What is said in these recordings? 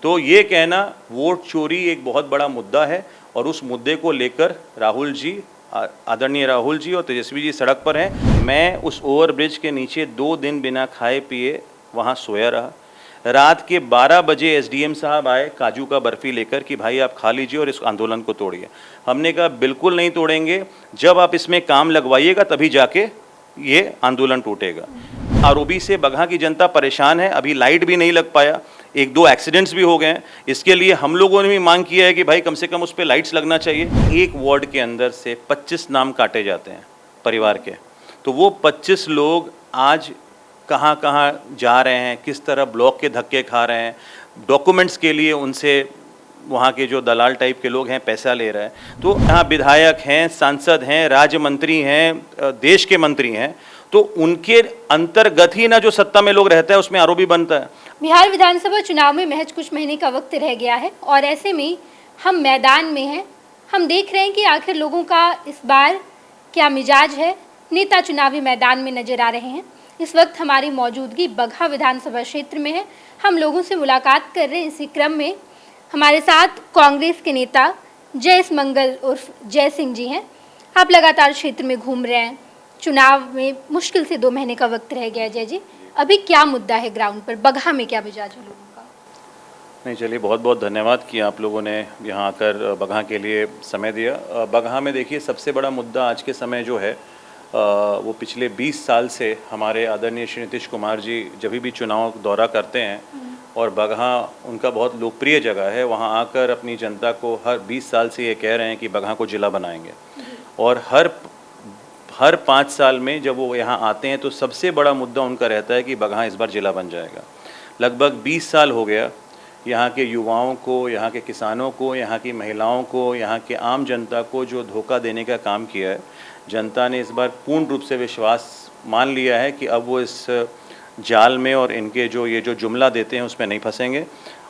तो ये कहना वोट चोरी एक बहुत बड़ा मुद्दा है और उस मुद्दे को लेकर राहुल जी, आदरणीय राहुल जी और तेजस्वी जी सड़क पर हैं। मैं उस ओवरब्रिज के नीचे 2 दिन बिना खाए पिए वहाँ सोया रहा। रात के 12 बजे एसडीएम साहब आए काजू का बर्फ़ी लेकर कि भाई आप खा लीजिए और इस आंदोलन को तोड़िए। हमने कहा बिल्कुल नहीं तोड़ेंगे, जब आप इसमें काम लगवाइएगा तभी जाके ये आंदोलन टूटेगा। आरओबी से बगहा की जनता परेशान है, अभी लाइट भी नहीं लग पाया, 1-2 एक्सीडेंट्स भी हो गए हैं। इसके लिए हम लोगों ने भी मांग किया है कि भाई कम से कम उस पर लाइट्स लगना चाहिए। एक वार्ड के अंदर से 25 नाम काटे जाते हैं परिवार के, तो वो 25 लोग आज कहाँ कहाँ जा रहे हैं, किस तरह ब्लॉक के धक्के खा रहे हैं, डॉक्यूमेंट्स के लिए उनसे वहाँ के जो दलाल टाइप के लोग हैं पैसा ले रहे हैं। तो यहाँ विधायक हैं, सांसद हैं, राज्य मंत्री हैं, देश के मंत्री हैं, तो उनके अंतर्गत ही ना जो सत्ता में लोग रहता है उसमें आरोपी बनता है। बिहार विधानसभा चुनाव में महज कुछ महीने का वक्त रह गया है और ऐसे में हम मैदान में हैं। हम देख रहे हैं कि आखिर लोगों का इस बार क्या मिजाज है। नेता चुनावी मैदान में नजर आ रहे हैं। इस वक्त हमारी मौजूदगी बगहा विधानसभा क्षेत्र में है। हम लोगों से मुलाकात कर रहे हैं। इसी क्रम में हमारे साथ कांग्रेस के नेता जयस मंगल उर्फ जय सिंह जी हैं। आप लगातार क्षेत्र में घूम रहे हैं। चुनाव में मुश्किल से 2 महीने का वक्त रह गया है। जय जी, अभी क्या मुद्दा है ग्राउंड पर? बगहा में क्या मिजाज है लोगों का? नहीं, चलिए बहुत बहुत धन्यवाद कि आप लोगों ने यहाँ आकर बगहा के लिए समय दिया। बगहा में देखिए सबसे बड़ा मुद्दा आज के समय जो है वो पिछले 20 साल से हमारे आदरणीय श्री नीतीश कुमार जी जब भी चुनाव दौरा करते हैं और बगहा उनका बहुत लोकप्रिय जगह है, वहाँ आकर अपनी जनता को हर 20 साल से ये कह रहे हैं कि बगहा को जिला बनाएंगे। और हर 5 साल में जब वो यहाँ आते हैं तो सबसे बड़ा मुद्दा उनका रहता है कि बगहा इस बार जिला बन जाएगा। लगभग 20 साल हो गया यहाँ के युवाओं को, यहाँ के किसानों को, यहाँ की महिलाओं को, यहाँ के आम जनता को जो धोखा देने का काम किया है, जनता ने इस बार पूर्ण रूप से विश्वास मान लिया है कि अब वो इस जाल में और इनके जो जुमला देते हैं उसमें नहीं फंसेंगे।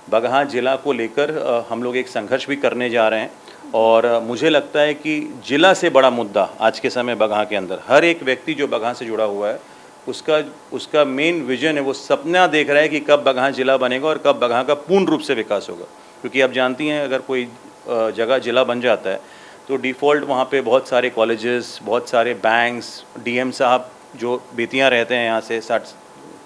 बगहा जिला को लेकर हम लोग एक संघर्ष भी करने जा रहे हैं और मुझे लगता है कि जिला से बड़ा मुद्दा आज के समय बगहा के अंदर हर एक व्यक्ति जो बगहा से जुड़ा हुआ है उसका मेन विजन है, वो सपना देख रहा है कि कब बगहा जिला बनेगा और कब बगहा का पूर्ण रूप से विकास होगा। क्योंकि आप जानती हैं अगर कोई जगह जिला बन जाता है तो डिफ़ॉल्ट वहाँ पे बहुत सारे कॉलेजेस, बहुत सारे बैंक्स, डीएम साहब जो बेतियाँ रहते हैं यहाँ से 60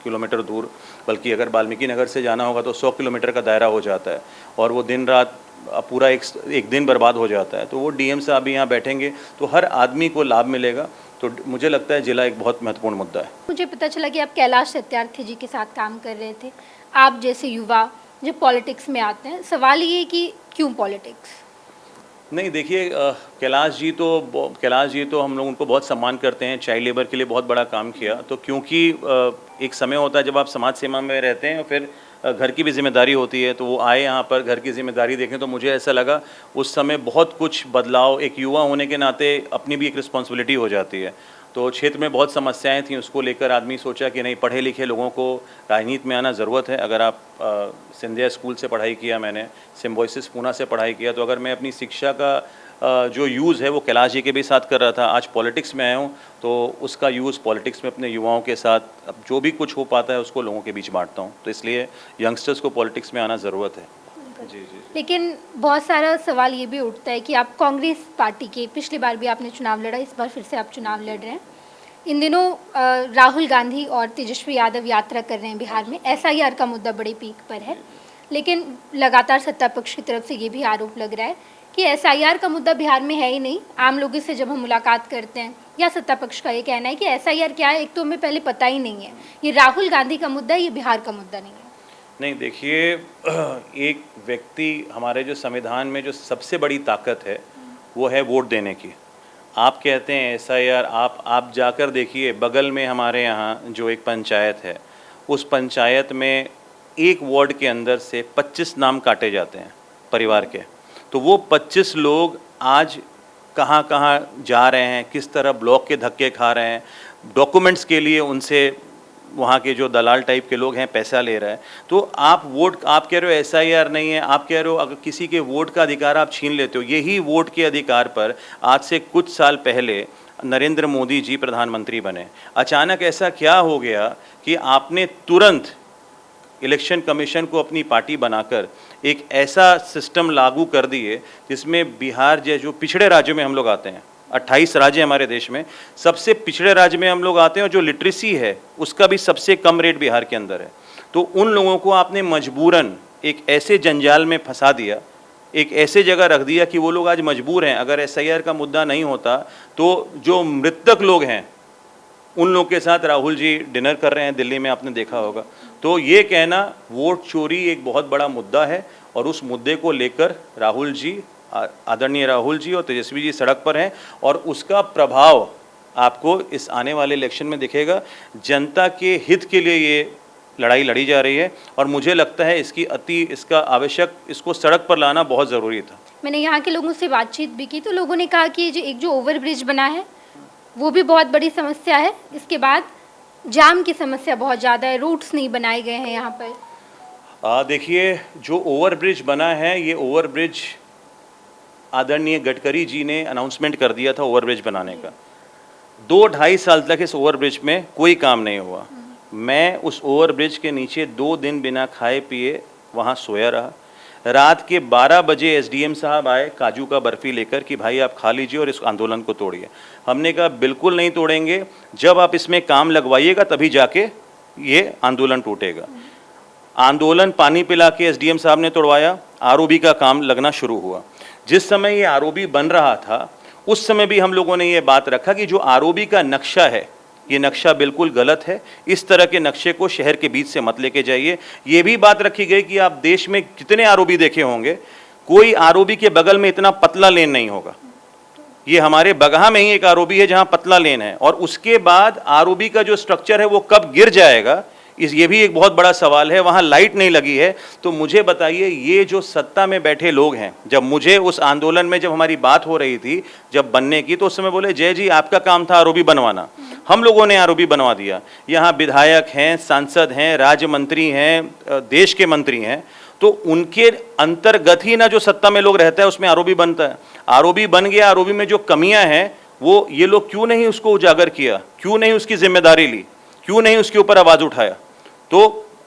किलोमीटर दूर, बल्कि अगर वाल्मीकि नगर से जाना होगा तो 100 किलोमीटर का दायरा हो जाता है और वो दिन रात पूरा एक दिन बर्बाद हो जाता है। तो वो डीएम साहब भी यहाँ बैठेंगे तो हर आदमी को लाभ मिलेगा। तो मुझे लगता है जिला एक बहुत महत्वपूर्ण मुद्दा है। मुझे पता चला कि आप कैलाश सत्यार्थी जी के साथ काम कर रहे थे। आप जैसे युवा जो पॉलिटिक्स में आते हैं, सवाल ये कि क्यों पॉलिटिक्स? नहीं, देखिए कैलाश जी तो हम लोग उनको बहुत सम्मान करते हैं। चाइल्ड लेबर के लिए बहुत बड़ा काम किया। तो क्योंकि एक समय होता है जब आप समाज सेवा में रहते हैं और फिर घर की भी जिम्मेदारी होती है, तो वो आए यहाँ पर घर की जिम्मेदारी देखें तो मुझे ऐसा लगा उस समय बहुत कुछ बदलाव, एक युवा होने के नाते अपनी भी एक रिस्पॉन्सिबिलिटी हो जाती है। तो क्षेत्र में बहुत समस्याएं थीं, उसको लेकर आदमी सोचा कि नहीं, पढ़े लिखे लोगों को राजनीति में आना ज़रूरत है। अगर आप सिंधिया स्कूल से पढ़ाई किया, मैंने सिम्बोसिस पूना से पढ़ाई किया, तो अगर मैं अपनी शिक्षा का जो यूज़ है वो कैलाश जी के भी साथ कर रहा था, आज पॉलिटिक्स में आया हूँ तो उसका यूज़ पॉलिटिक्स में अपने युवाओं के साथ अब जो भी कुछ हो पाता है उसको लोगों के बीच बांटता हूँ। तो इसलिए यंगस्टर्स को पॉलिटिक्स में आना ज़रूरत है। जी। लेकिन बहुत सारा सवाल ये भी उठता है कि आप कांग्रेस पार्टी के, पिछली बार भी आपने चुनाव लड़ा, इस बार फिर से आप चुनाव लड़ रहे हैं। इन दिनों राहुल गांधी और तेजस्वी यादव यात्रा कर रहे हैं बिहार में। एसआईआर का मुद्दा बड़े पीक पर है, लेकिन लगातार सत्ता पक्ष की तरफ से ये भी आरोप लग रहा है कि एसआईआर का मुद्दा बिहार में है ही नहीं। आम लोगों से जब हम मुलाकात करते हैं या सत्ता पक्ष का ये कहना है कि एसआईआर क्या है, एक तो हमें पहले पता ही नहीं है। ये राहुल गांधी का मुद्दा है, ये बिहार का मुद्दा नहीं है। नहीं, देखिए एक व्यक्ति, हमारे जो संविधान में जो सबसे बड़ी ताकत है वो है वोट देने की। आप कहते हैं एसआईआर, आप जाकर देखिए बगल में हमारे यहाँ जो एक पंचायत है, उस पंचायत में एक वार्ड के अंदर से 25 नाम काटे जाते हैं परिवार के। तो वो 25 लोग आज कहाँ कहाँ जा रहे हैं, किस तरह ब्लॉक के धक्के खा रहे हैं, डॉक्यूमेंट्स के लिए उनसे वहाँ के जो दलाल टाइप के लोग हैं पैसा ले रहा है। तो आप कह रहे हो एसआईआर नहीं है, आप कह रहे हो अगर किसी के वोट का अधिकार आप छीन लेते हो। यही वोट के अधिकार पर आज से कुछ साल पहले नरेंद्र मोदी जी प्रधानमंत्री बने। अचानक ऐसा क्या हो गया कि आपने तुरंत इलेक्शन कमीशन को अपनी पार्टी बनाकर एक ऐसा सिस्टम लागू कर दिए जिसमें बिहार जो पिछड़े राज्यों में हम लोग आते हैं, 28 राज्य हमारे देश में, सबसे पिछड़े राज्य में हम लोग आते हैं और जो लिटरेसी है उसका भी सबसे कम रेट बिहार के अंदर है। तो उन लोगों को आपने मजबूरन एक ऐसे जंजाल में फंसा दिया, एक ऐसे जगह रख दिया कि वो लोग आज मजबूर हैं। अगर SIR का मुद्दा नहीं होता तो जो मृतक लोग हैं उन लोगों के साथ राहुल जी डिनर कर रहे हैं दिल्ली में, आपने देखा होगा। तो ये कहना वोट चोरी एक बहुत बड़ा मुद्दा है और उस मुद्दे को लेकर राहुल जी, आदरणीय राहुल जी और तेजस्वी जी सड़क पर हैं और उसका प्रभाव आपको इस आने वाले इलेक्शन में दिखेगा। जनता के हित के लिए ये लड़ाई लड़ी जा रही है और मुझे लगता है इसका आवश्यक, इसको सड़क पर लाना बहुत ज़रूरी था। मैंने यहाँ के लोगों से बातचीत भी की तो लोगों ने कहा कि जो ओवरब्रिज बना है वो भी बहुत बड़ी समस्या है। इसके बाद जाम की समस्या बहुत ज़्यादा है, रूट्स नहीं बनाए गए हैं यहाँ पर। देखिए, जो ओवरब्रिज बना है, ये ओवरब्रिज आदरणीय गडकरी जी ने अनाउंसमेंट कर दिया था ओवरब्रिज बनाने का। 2-2.5 साल तक इस ओवरब्रिज में कोई काम नहीं हुआ। मैं उस ओवरब्रिज के नीचे 2 दिन बिना खाए पिए वहाँ सोया रहा। रात के 12 बजे SDM साहब आए काजू का बर्फ़ी लेकर कि भाई आप खा लीजिए और इस आंदोलन को तोड़िए। हमने कहा बिल्कुल नहीं तोड़ेंगे, जब आप इसमें काम लगवाइएगा तभी जाके ये आंदोलन टूटेगा। आंदोलन पानी पिला के SDM साहब ने तोड़वाया, ROB का काम लगना शुरू हुआ। जिस समय ये ROB बन रहा था उस समय भी हम लोगों ने ये बात रखा कि जो ROB का नक्शा है ये नक्शा बिल्कुल गलत है, इस तरह के नक्शे को शहर के बीच से मत लेके जाइए। ये भी बात रखी गई कि आप देश में जितने ROB देखे होंगे, कोई ROB के बगल में इतना पतला लेन नहीं होगा। ये हमारे बगहा में ही एक ROB है जहां पतला लेन है और उसके बाद ROB का जो स्ट्रक्चर है वो कब गिर जाएगा, ये भी एक बहुत बड़ा सवाल है। वहाँ लाइट नहीं लगी है। तो मुझे बताइए, ये जो सत्ता में बैठे लोग हैं, जब मुझे उस आंदोलन में जब हमारी बात हो रही थी जब बनने की, तो उस समय बोले जय जी आपका काम था ROB बनवाना, हम लोगों ने ROB बनवा दिया। यहाँ विधायक हैं, सांसद हैं, राज्य मंत्री हैं, देश के मंत्री हैं, तो उनके अंतर्गत ही ना जो सत्ता में लोग रहता है उसमें ROB बनता है। ROB बन गया, ROB में जो कमियां हैं वो ये लोग क्यों नहीं उसको उजागर किया, क्यों नहीं उसकी जिम्मेदारी ली, क्यों नहीं उसके ऊपर आवाज़ उठाया। तो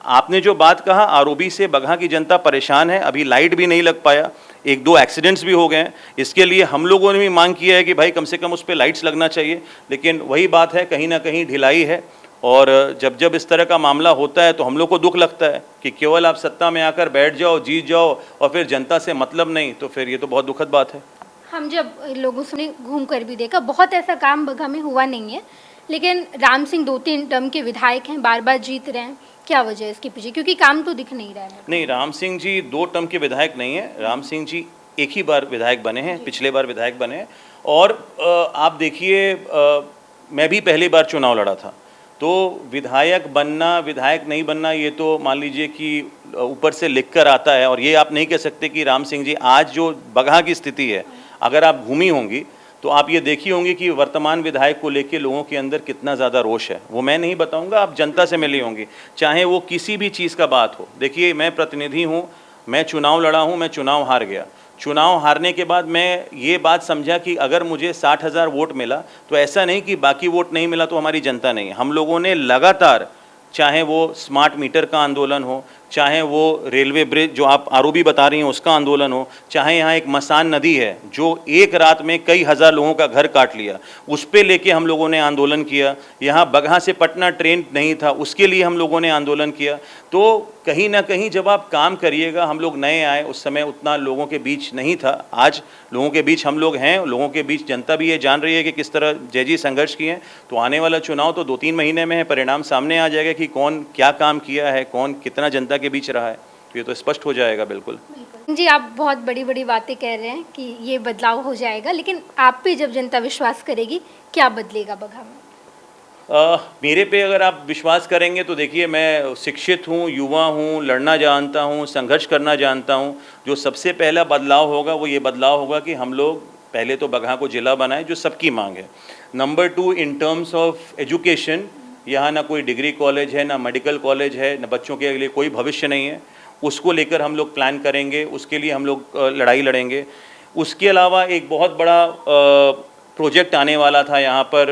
आपने जो बात कहा, ROB से बगहा की जनता परेशान है। अभी लाइट भी नहीं लग पाया, 1-2 एक्सीडेंट्स भी हो गए हैं। इसके लिए हम लोगों ने भी मांग किया है कि भाई कम से कम उस पर लाइट्स लगना चाहिए, लेकिन वही बात है, कहीं ना कहीं ढिलाई है। और जब इस तरह का मामला होता है तो हम लोग को दुख लगता है कि केवल आप सत्ता में आकर बैठ जाओ, जीत जाओ और फिर जनता से मतलब नहीं, तो फिर ये तो बहुत दुखद बात है। हम जब लोगों से घूम कर भी देखा, बहुत ऐसा काम बगहा में हुआ नहीं है, लेकिन राम सिंह 2-3 टर्म के विधायक हैं, बार बार जीत रहे हैं। क्या वजह है इसके पीछे, क्योंकि काम तो दिख नहीं रहा है? नहीं, राम सिंह जी 2 टर्म के विधायक नहीं है। राम सिंह जी एक ही बार विधायक बने हैं, पिछले बार विधायक बने हैं। और आप देखिए, मैं भी पहली बार चुनाव लड़ा था, तो विधायक बनना विधायक नहीं बनना ये तो मान लीजिए कि ऊपर से लिख कर आता है। और ये आप नहीं कह सकते कि राम सिंह जी, आज जो बगहा की स्थिति है, अगर आप घूमी होंगी तो आप ये देखी होंगी कि वर्तमान विधायक को लेके लोगों के अंदर कितना ज़्यादा रोष है। वो मैं नहीं बताऊंगा, आप जनता से मिली होंगी, चाहे वो किसी भी चीज़ का बात हो। देखिए, मैं प्रतिनिधि हूँ, मैं चुनाव लड़ा हूँ, मैं चुनाव हार गया। चुनाव हारने के बाद मैं ये बात समझा कि अगर मुझे 60,000 वोट मिला तो ऐसा नहीं कि बाकी वोट नहीं मिला तो हमारी जनता नहीं है। हम लोगों ने लगातार, चाहे वो स्मार्ट मीटर का आंदोलन हो, चाहे वो रेलवे ब्रिज जो आप ROB बता रही हैं उसका आंदोलन हो, चाहे यहाँ एक मसान नदी है जो एक रात में कई हज़ार लोगों का घर काट लिया, उस पे लेके हम लोगों ने आंदोलन किया। यहाँ बगहा से पटना ट्रेन नहीं था, उसके लिए हम लोगों ने आंदोलन किया। तो कहीं ना कहीं जब आप काम करिएगा, हम लोग नए आए, उस समय उतना लोगों के बीच नहीं था, आज लोगों के बीच हम लोग हैं, लोगों के बीच जनता भी ये जान रही है कि किस तरह जय जी संघर्ष किए हैं। तो आने वाला चुनाव तो 2-3 महीने में है, परिणाम सामने आ जाएगा कि कौन क्या काम किया है, कौन कितना जनता के बीच रहा है, तो ये तो स्पष्ट हो जाएगा। बिल्कुल जी, आप बहुत बड़ी बड़ी बातें कह रहे हैं कि ये बदलाव हो जाएगा, लेकिन आप पे जब जनता विश्वास करेगी, क्या बदलेगा बगहा में? मेरे पे अगर आप विश्वास करेंगे तो देखिए, मैं शिक्षित हूँ, युवा हूँ, लड़ना जानता हूँ, संघर्ष करना जानता हूँ। जो सबसे पहला बदलाव होगा वो ये बदलाव होगा कि हम लोग पहले तो बगहा को जिला बनाएं, जो सबकी मांग है। Number 2, in terms of education, यहाँ ना कोई डिग्री कॉलेज है, ना मेडिकल कॉलेज है, ना बच्चों के लिए कोई भविष्य नहीं है। उसको लेकर हम लोग प्लान करेंगे, उसके लिए हम लोग लड़ाई लड़ेंगे। उसके अलावा एक बहुत बड़ा प्रोजेक्ट आने वाला था यहाँ पर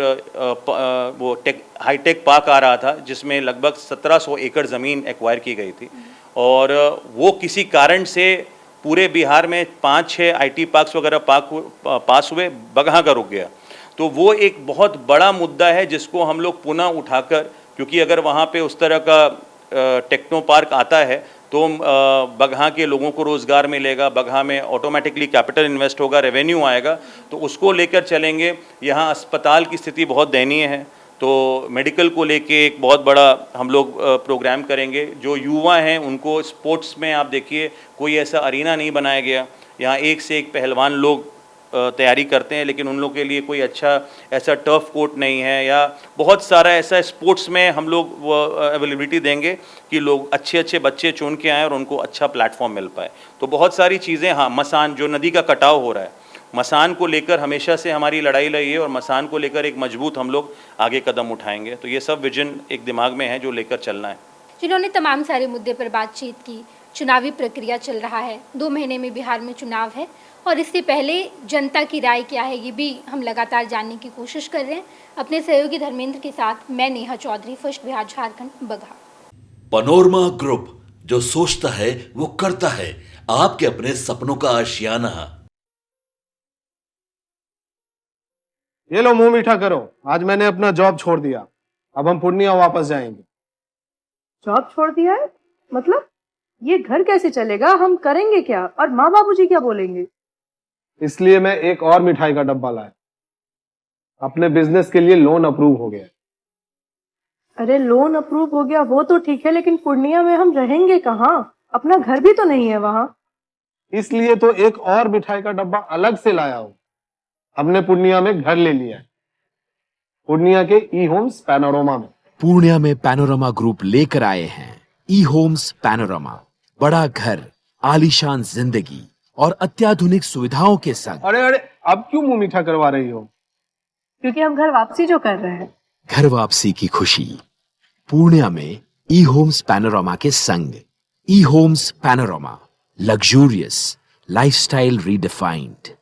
वो हाईटेक पार्क आ रहा था जिसमें लगभग 1700 एकड़ ज़मीन एक्वायर की गई थी और वो किसी कारण से पूरे बिहार में 5-6 आईटी पार्क्स वगैरह पास हुए, बगहा का रुक गया। तो वो एक बहुत बड़ा मुद्दा है जिसको हम लोग पुनः उठाकर, क्योंकि अगर वहाँ पे उस तरह का टेक्नो पार्क आता है तो बगहा के लोगों को रोज़गार मिलेगा, बगहा में ऑटोमेटिकली कैपिटल इन्वेस्ट होगा, रेवेन्यू आएगा, तो उसको लेकर चलेंगे। यहाँ अस्पताल की स्थिति बहुत दयनीय है, तो मेडिकल को लेके एक बहुत बड़ा हम लोग प्रोग्राम करेंगे। जो युवा हैं उनको स्पोर्ट्स में आप देखिए कोई ऐसा अरीना नहीं बनाया गया, यहाँ एक से एक पहलवान लोग तैयारी करते हैं, लेकिन उन लोग के लिए कोई अच्छा ऐसा टर्फ कोर्ट नहीं है, या बहुत सारा ऐसा स्पोर्ट्स में हम लोग वो अवेलेबिलिटी देंगे कि लोग अच्छे अच्छे बच्चे चुन के आएँ और उनको अच्छा प्लेटफॉर्म मिल पाए। तो बहुत सारी चीज़ें, हाँ, मसान जो नदी का कटाव हो रहा है, मसान को लेकर हमेशा से हमारी लड़ाई रही है और मसान को लेकर एक मजबूत हम लोग आगे कदम उठाएंगे। तो ये सब विजन एक दिमाग में है जो लेकर चलना है। जिन्होंने तमाम सारे मुद्दे पर बातचीत की। चुनावी प्रक्रिया चल रहा है, 2 महीने में बिहार में चुनाव है और इससे पहले जनता की राय क्या है ये भी हम लगातार जानने की कोशिश कर रहे हैं। अपने सहयोगी धर्मेंद्र के साथ मैं Neha Chaudhary, first Bihar Jharkhand, Bagaha. Panorama Group, जो सोचता है वो करता है, आपके अपने सपनों का आशियाना। ये लो मुंह मीठा करो, आज मैंने अपना जॉब छोड़ दिया, अब हम पूर्णिया वापस जाएंगे। जॉब छोड़ दिया है? मतलब ये घर कैसे चलेगा? हम करेंगे क्या? और माँ बाबूजी क्या बोलेंगे? इसलिए मैं एक और मिठाई का डब्बा लाया। अपने बिजनेस के लिए लोन अप्रूव हो गया। अरे लोन अप्रूव हो गया वो तो ठीक है, लेकिन पूर्णिया में हम रहेंगे कहाँ? अपना घर भी तो नहीं है वहाँ। इसलिए तो एक और मिठाई का डब्बा अलग से लाया हूँ। हमने पूर्णिया में घर ले लिया है, पूर्णिया के ई होम्स पैनोरमा में। पूर्णिया में पैनोरमा ग्रुप लेकर आए हैं ई होम्स पैनोरमा। बड़ा घर, आलीशान जिंदगी और अत्याधुनिक सुविधाओं के संग। अरे अरे, अब क्यों मुंह मीठा करवा रही हो? क्योंकि हम घर वापसी जो कर रहे हैं। घर वापसी की खुशी पूर्णिया में ई होम्स पैनोरमा के संग। E homes panorama, luxurious lifestyle redefined.